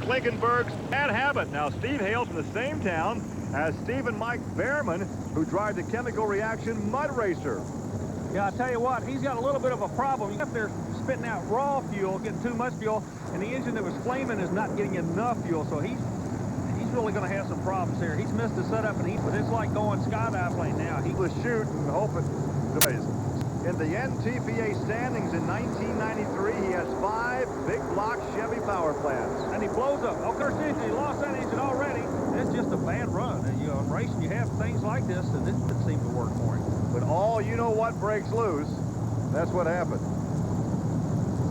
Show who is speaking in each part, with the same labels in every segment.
Speaker 1: Klinkenberg's Bad Habit. Now, Steve hails from the same town as Steve and Mike Behrman, who drive the chemical reaction Mud Racer.
Speaker 2: Yeah, I tell you what, he's got a little bit of a problem. He's up there spitting out raw fuel, getting too much fuel, and the engine that was flaming is not getting enough fuel, so he's really going to have some problems here. He's missed the setup, but it's like going skydive plane now. He
Speaker 1: was shoot and hope it plays. In the NTPA standings in 1993, he has 5 big block Chevy power plants.
Speaker 2: And he blows up. Oh, Kirk, he lost that engine already. It's just a bad run. And, you know, in racing, you have things like this, and this didn't seem to work for him.
Speaker 1: But all you know what breaks loose, that's what happened.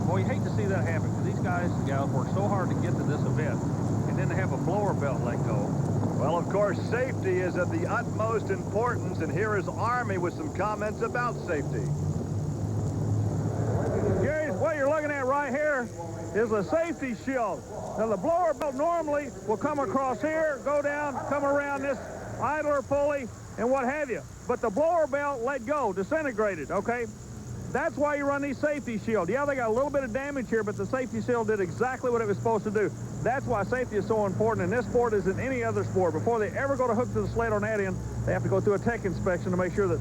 Speaker 2: Well, you hate to see that happen, because these guys and gals work so hard to get to this event, and then to have a blower belt let go.
Speaker 1: Well, of course, safety is of the utmost importance, and here is Army with some comments about safety.
Speaker 2: Gary, what you're looking at right here is a safety shield. Now, the blower belt normally will come across here, go down, come around this idler pulley, and what have you. But the blower belt let go, disintegrated, okay? That's why you run these safety shields. Yeah, they got a little bit of damage here, but the safety shield did exactly what it was supposed to do. That's why safety is so important in this sport as in any other sport. Before they ever go to hook to the sled on that end, they have to go through a tech inspection to make sure that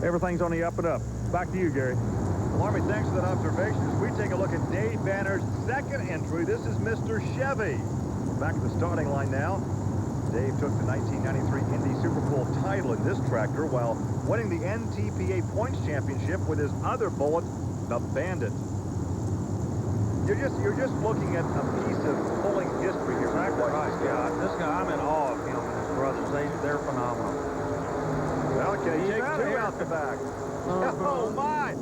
Speaker 2: everything's on the up and up. Back to you, Gary.
Speaker 1: Well, Army, thanks for that observation. As we take a look at Dave Banner's second entry, this is Mr. Chevy. Back at the starting line now. Dave took the 1993 Indy Super Bowl title in this tractor while winning the NTPA Points Championship with his other bullet, the Bandit. You're just looking at a piece of pulling history here.
Speaker 2: Exactly right. Yeah, this guy, I'm in awe of him and his brothers. They're phenomenal.
Speaker 1: Well, can he take 2 out the back? Oh, my!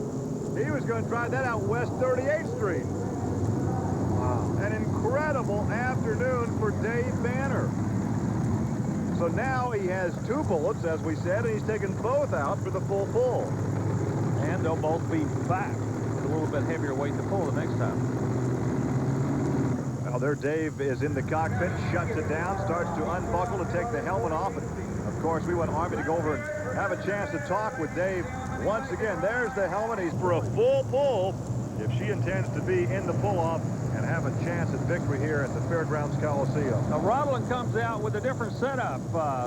Speaker 1: He was going to try that out West 38th Street.
Speaker 2: Wow.
Speaker 1: An incredible afternoon for Dave Banner. So now he has 2 bullets, as we said, and he's taken both out for the full pull.
Speaker 2: And they'll both be back with a little bit heavier weight to pull the next time.
Speaker 1: Well, there Dave is in the cockpit, shuts it down, starts to unbuckle to take the helmet off. And of course, we want Army to go over and have a chance to talk with Dave once again. There's the helmet. He's for a full pull if she intends to be in the pull-off and have a chance at victory here at the Fairgrounds Coliseum.
Speaker 2: Now, Rodlin comes out with a different setup.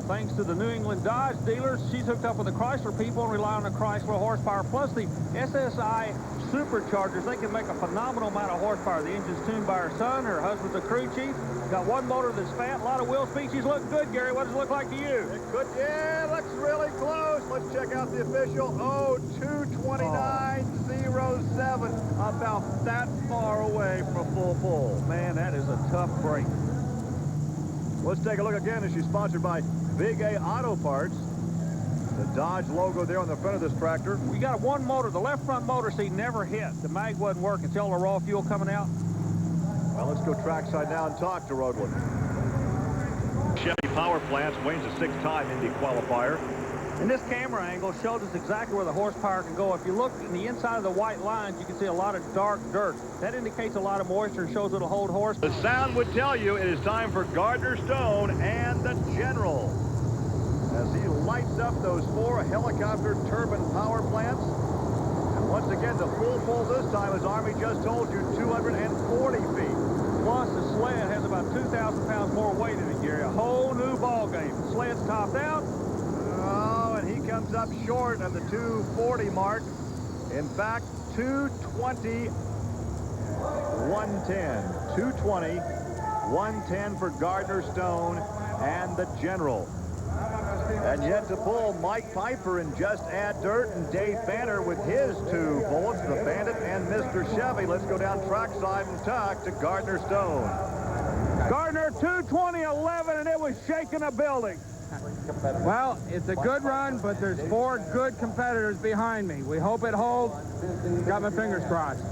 Speaker 2: Thanks to the New England Dodge dealers, she's hooked up with the Chrysler people and rely on the Chrysler horsepower. Plus the SSI superchargers, they can make a phenomenal amount of horsepower. The engine's tuned by her son. Her husband's a crew chief. Got one motor that's fat, a lot of wheel speed. She's looking good, Gary. What does it look like to you?
Speaker 1: It could, yeah, looks really close. Let's check out the official. Oh, 229.07. About that far away from a full pull.
Speaker 2: Man, that is a tough break.
Speaker 1: Let's take a look again as she's sponsored by Big A Auto Parts. The Dodge logo there on the front of this tractor.
Speaker 2: We got one motor. The left front motor seat never hit. The mag wasn't working until the raw fuel coming out.
Speaker 1: Well, let's go trackside now and talk to Rodlin. Chevy Power Plants wins a 6-time Indy qualifier.
Speaker 2: And this camera angle shows us exactly where the horsepower can go. If you look in the inside of the white lines, you can see a lot of dark dirt. That indicates a lot of moisture and shows it'll hold horse.
Speaker 1: The sound would tell you it is time for Gardner Stone and the General, as he lights up those 4 helicopter turbine power plants. And once again, the full pull this time, as Army just told you, 240 feet.
Speaker 2: Plus, the sled has about 2,000 pounds more weight in it, Gary. A whole new ball game. The sled's topped out.
Speaker 1: Oh, and he comes up short of the 240 mark. In fact, 220, 110. 220, 110 for Gardner Stone and the General. And yet to pull, Mike Piper and Just Add Dirt and Dave Banner with his 2 bullets, the Bandit and Mr. Chevy. Let's go down trackside and talk to Gardner Stone.
Speaker 2: Gardner, 220.11, and it was shaking a building.
Speaker 3: Well, it's a good run, but there's 4 good competitors behind me. We hope it holds. Got my fingers crossed.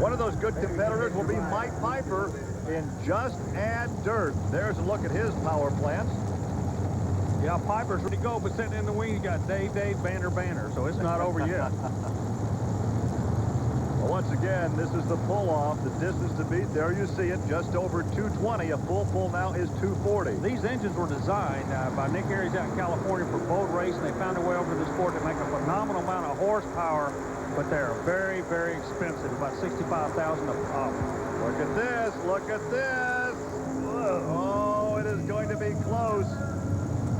Speaker 1: One of those good competitors will be Mike Piper in Just Add Dirt. There's a look at his power plants.
Speaker 2: Yeah, Piper's ready to go, but sitting in the wing, you got Dave, Banner, so it's not over yet.
Speaker 1: Well, once again, this is the pull-off, the distance to beat. There you see it, just over 220. A full pull now is 240.
Speaker 2: These engines were designed by Nick Aries out in California for boat racing. They found their way over to the sport to make a phenomenal amount of horsepower, but they're very, very expensive, about $65,000 a pop.
Speaker 1: Look at this. this. Look at this. Oh, it is going to be close.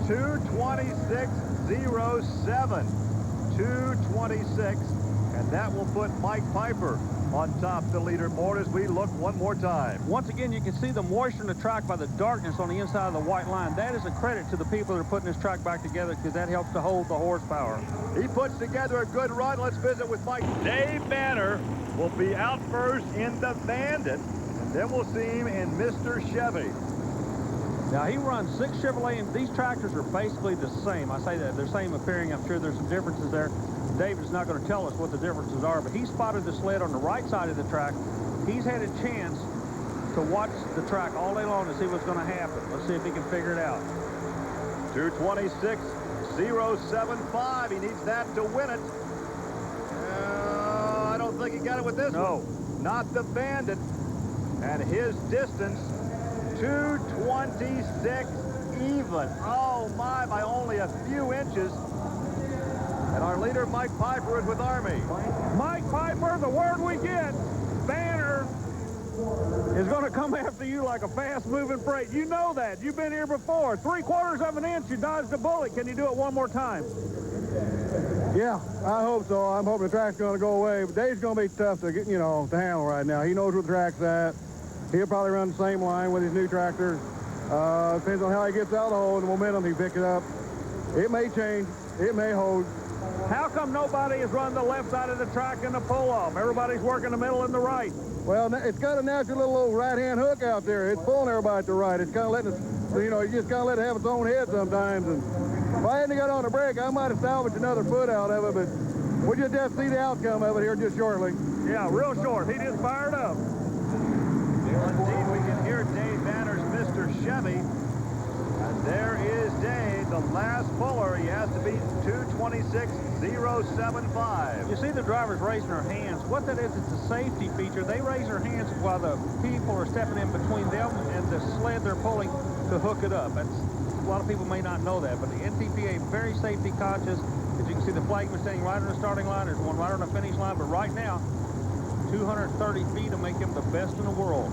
Speaker 1: 2:26.07. 2:26. And that will put Mike Piper on top the leaderboard as we look one more time.
Speaker 2: Once again, you can see the moisture in the track by the darkness on the inside of the white line. That is a credit to the people that are putting this track back together, because that helps to hold the horsepower.
Speaker 1: He puts together a good run. Let's visit with Mike. Dave Banner will be out first in the Bandit, and then we'll see him in Mr. Chevy.
Speaker 2: Now, he runs 6 Chevrolet, and these tractors are basically the same. I say that they're same appearing. I'm sure there's some differences there. David's not going to tell us what the differences are, but he spotted the sled on the right side of the track. He's had a chance to watch the track all day long to see what's going to happen. Let's see if he can figure it out.
Speaker 1: 2:26.075. He needs that to win it. I don't think he got it with this one. Not the Bandit. And his distance, 2:26 even. Oh, my, by only a few inches. And our leader, Mike Piper, is with Army.
Speaker 2: Mike Piper, the word we get, Banner is going to come after you like a fast-moving freight. You know that. You've been here before. 3/4 of an inch, you dodged a bullet. Can you do it one more time?
Speaker 3: Yeah, I hope so. I'm hoping the track's going to go away. But Dave's going to be tough to get, to handle right now. He knows where the track's at. He'll probably run the same line with his new tractor. Depends on how he gets out of the hole and the momentum he picks up. It may change. It may hold.
Speaker 2: How come nobody has run the left side of the track in the pull-off? Everybody's working the middle and the right.
Speaker 3: Well, it's got a natural little right-hand hook out there. It's pulling everybody to the right. It's kind of letting it, you just kind of let it have its own head sometimes. And if I hadn't got on the brake, I might have salvaged another foot out of it, but we'll just have to see the outcome of it here just shortly.
Speaker 2: Yeah, real short. He just fired up.
Speaker 1: Indeed, we can hear Dave Banner's Mr. Chevy. And there is Dave, the last puller. He has to beat 2:26.075.
Speaker 2: You see the drivers raising their hands. What that is, it's a safety feature. They raise their hands while the people are stepping in between them and the sled they're pulling to hook it up. A lot of people may not know that, but the NTPA very safety conscious. As you can see, the flagman standing right on the starting line. There's one right on the finish line, but right now, 230 feet to make him the best in the world.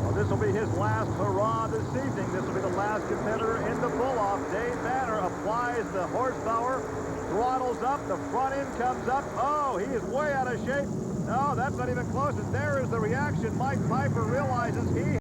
Speaker 1: Well, this will be his last hurrah this evening. This will be the last competitor in the pull-off. Dave Banner applies the horsepower, throttles up, the front end comes up. Oh, he is way out of shape. No, that's not even close. And there is the reaction. Mike Piper realizes he